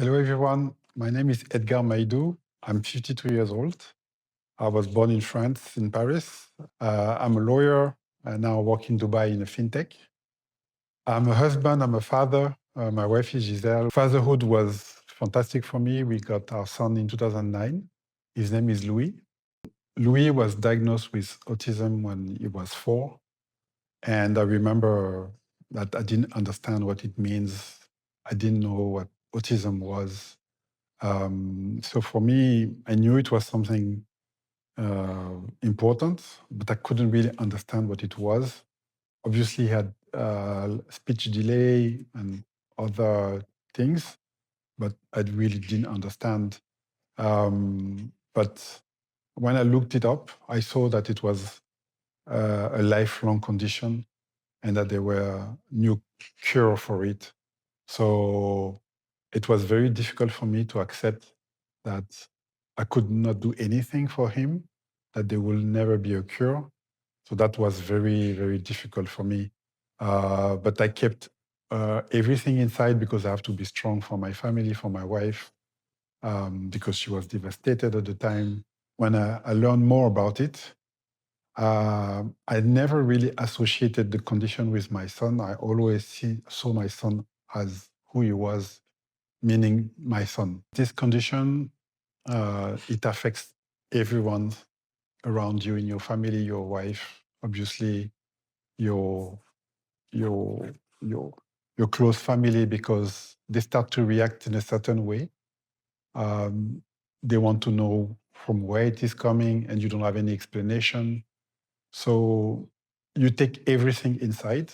Hello, everyone. My name is Edgar Maidou. I'm 52 years old. I was born in France, in Paris. I'm a lawyer and now work in Dubai in a fintech. I'm a husband, I'm a father. My wife is Giselle. Fatherhood was fantastic for me. We got our son in 2009. His name is Louis. Louis was diagnosed with autism when he was 4. And I remember that I didn't understand what it means. I didn't know what autism was. So for me, I knew it was something important, but I couldn't really understand what it was. Obviously, he had speech delay and other things, but I really didn't understand. But when I looked it up, I saw that it was a lifelong condition and that there were new cure for it. So it was very difficult for me to accept that I could not do anything for him, that there will never be a cure. So that was very, very difficult for me. But I kept everything inside because I have to be strong for my family, for my wife, because she was devastated at the time. When I learned more about it, I never really associated the condition with my son. I always saw my son as who he was, meaning my son. This condition, it affects everyone around you in your family, your wife, obviously your your your your close family, because they start to react in a certain way. Um, they want to know from where it is coming, and you don't have any explanation. So you take everything inside.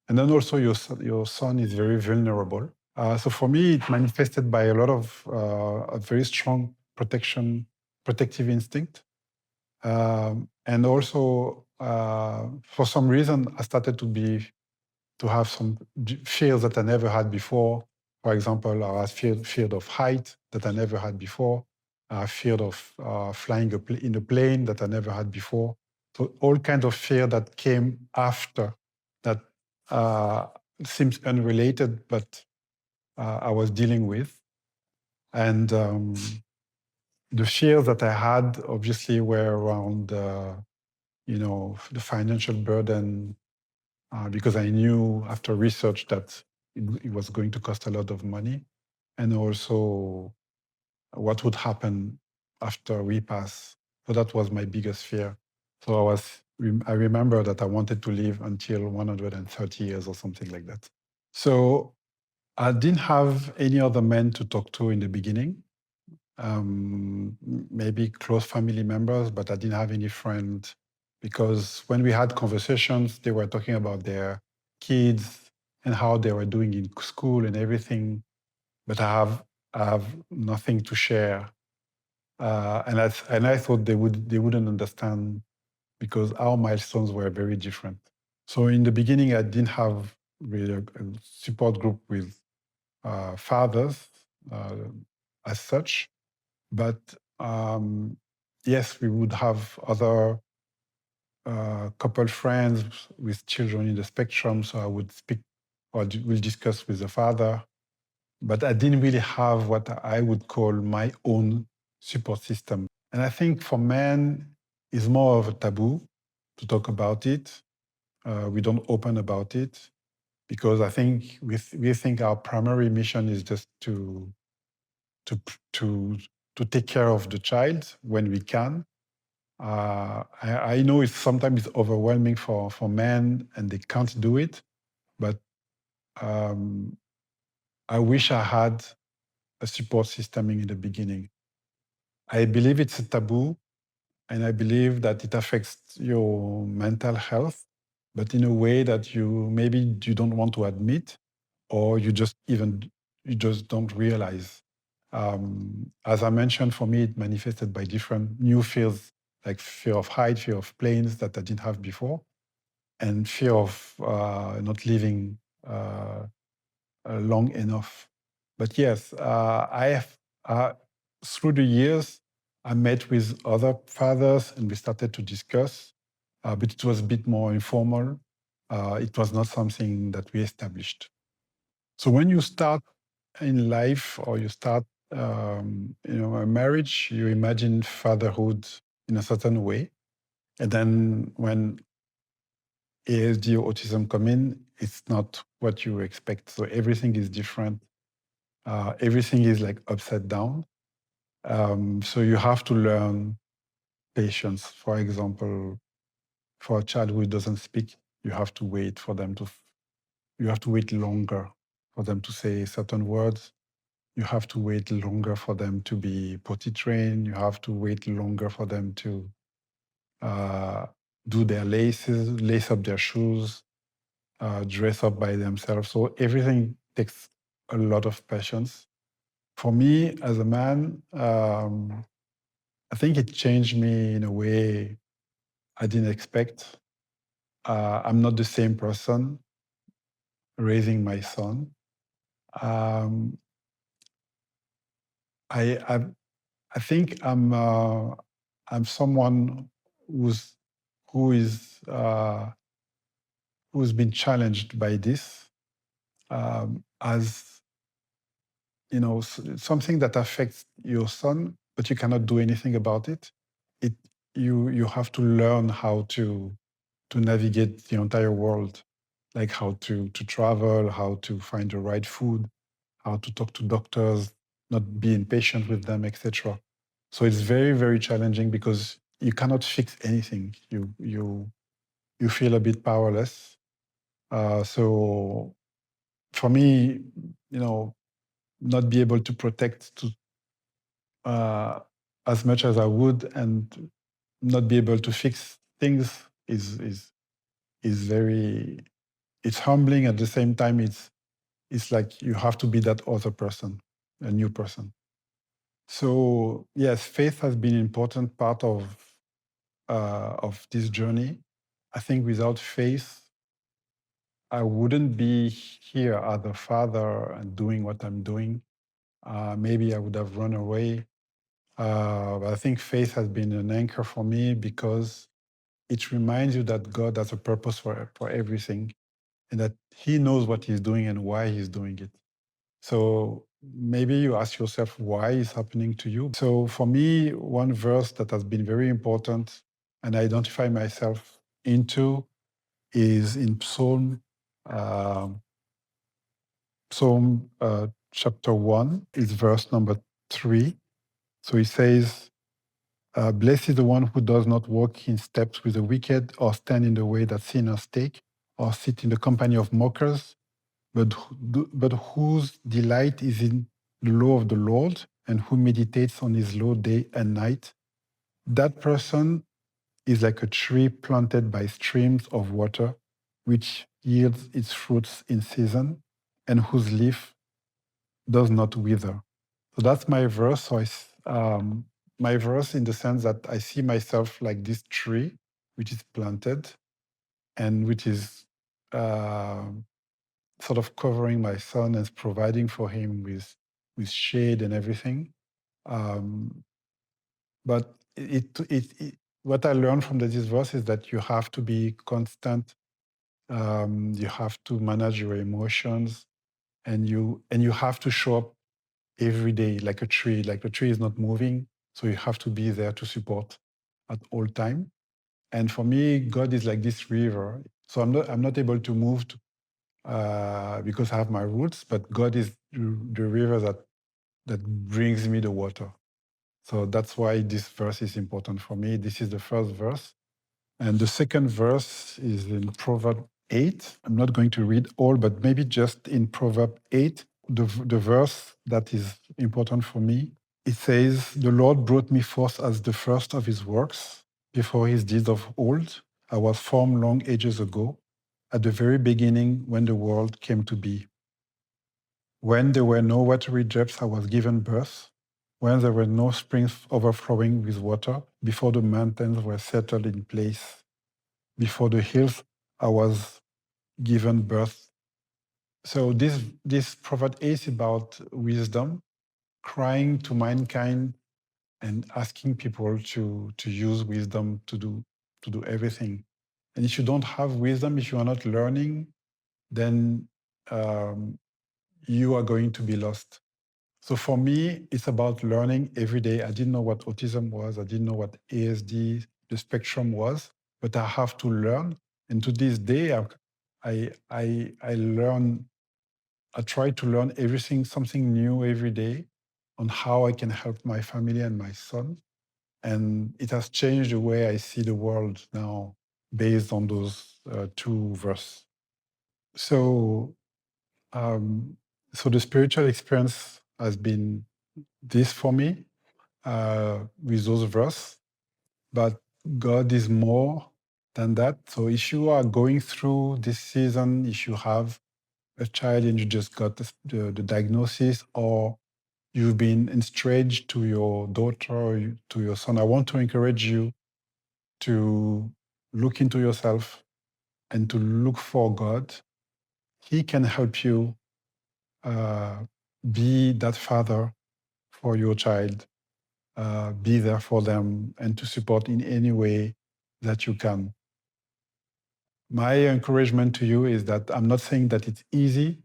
And then also your son is very vulnerable. So for me, it manifested by a lot of a very strong protective instinct. And also, for some reason, I started to have some fears that I never had before. For example, I was feared of height that I never had before. I feared of flying in a plane that I never had before. So all kinds of fear that came after that seems unrelated, but I was dealing with. And the fears that I had obviously were around, the financial burden, because I knew after research that it was going to cost a lot of money, and also what would happen after we pass. So that was my biggest fear. So I remember that I wanted to live until 130 years or something like that. So I didn't have any other men to talk to in the beginning. Maybe close family members, but I didn't have any friend, because when we had conversations, they were talking about their kids and how they were doing in school and everything. But I have nothing to share, and I thought they wouldn't understand because our milestones were very different. So in the beginning, I didn't have really a support group with fathers as such. But yes, we would have other couple friends with children in the spectrum. So I would speak or we'll discuss with the father. But I didn't really have what I would call my own support system. And I think for men, it's more of a taboo to talk about it. We don't open about it because I think we think our primary mission is just to to to to take care of the child when we can. I know it's sometimes overwhelming for men and they can't do it, but um, I wish I had a support system in the beginning. I believe it's a taboo, and I believe that it affects your mental health, but in a way that you don't want to admit, or you just don't realize. As I mentioned, for me, it manifested by different new fears, like fear of height, fear of planes that I didn't have before, and fear of not living long enough. But yes, I have, through the years, I met with other fathers and we started to discuss, but it was a bit more informal. It was not something that we established. So when you start in life or you start, a marriage, you imagine fatherhood in a certain way. And then when ASD or autism come in, it's not what you expect. So everything is different. Everything is like upside down. So you have to learn patience. For example, for a child who doesn't speak, you have to wait for them to, you have to wait longer for them to say certain words. You have to wait longer for them to be potty trained. You have to wait longer for them to uh, do their laces, lace up their shoes, dress up by themselves. So everything takes a lot of patience. For me, as a man, I think it changed me in a way I didn't expect. I'm not the same person raising my son. Um, I, I I think I'm someone who's who is who's been challenged by this as something that affects your son, but you cannot do anything about it. It you have to learn how to navigate the entire world, like how to travel, how to find the right food, how to talk to doctors, not be impatient with them, etc. So it's very, very challenging because you cannot fix anything. You feel a bit powerless. So for me, not be able to protect uh, as much as I would and not be able to fix things is very, it's humbling. At the same time, it's like you have to be that other person, a new person. So yes, faith has been an important part of this journey. I think without faith, I wouldn't be here as a father and doing what I'm doing. Maybe I would have run away. But I think faith has been an anchor for me because it reminds you that God has a purpose for everything and that He knows what He's doing and why He's doing it. So maybe you ask yourself why it's happening to you. So for me, one verse that has been very important and I identify myself into is in um, Psalm chapter 1, is verse number 3. So it says, blessed is the one who does not walk in steps with the wicked or stand in the way that sinners take or sit in the company of mockers, but whose delight is in the law of the Lord and who meditates on his law day and night. That person is like a tree planted by streams of water, which yields its fruits in season and whose leaf does not wither. So that's my verse. So my verse in the sense that I see myself like this tree, which is planted and which is uh, sort of covering my son and providing for him with shade and everything. Um, but what I learned from this verse is that you have to be constant. You have to manage your emotions, and you have to show up every day like a tree. Like the tree is not moving, so you have to be there to support at all time. And for me, God is like this river. So I'm not able to move because I have my roots, but God is the river that brings me the water. So that's why this verse is important for me. This is the first verse. And the second verse is in Proverb 8. I'm not going to read all, but maybe just in Proverb 8, the verse that is important for me. It says, the Lord brought me forth as the first of his works, before his deeds of old. I was formed long ages ago, at the very beginning when the world came to be. When there were no watery depths, I was given birth. When there were no springs overflowing with water, before the mountains were settled in place, before the hills, I was given birth. So this Proverb is about wisdom, crying to mankind and asking people to use wisdom to do everything. And if you don't have wisdom, if you are not learning, then you are going to be lost. So for me, it's about learning every day. I didn't know what autism was. I didn't know what ASD, the spectrum was, but I have to learn. And to this day, I learn. I try to learn everything, something new every day, on how I can help my family and my son. And it has changed the way I see the world now, based on those two verses. So, um, so the spiritual experience has been this for me, with those verses. But God is more than that. So if you are going through this season, if you have a child and you just got the diagnosis, or you've been estranged to your daughter or to your son, I want to encourage you to look into yourself and to look for God. He can help you uh, be that father for your child, be there for them, and to support in any way that you can. My encouragement to you is that I'm not saying that it's easy,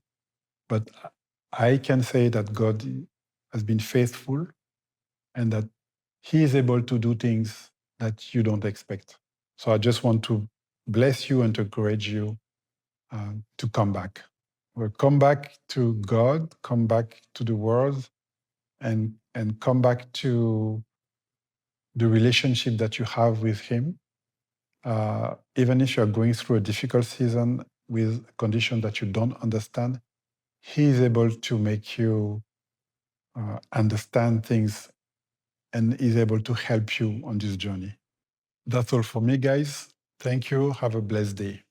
but I can say that God has been faithful and that He is able to do things that you don't expect. So I just want to bless you and to encourage you to come back. Well, come back to God, come back to the world, and come back to the relationship that you have with Him. Even if you're going through a difficult season with a condition that you don't understand, He is able to make you understand things and is able to help you on this journey. That's all for me, guys. Thank you. Have a blessed day.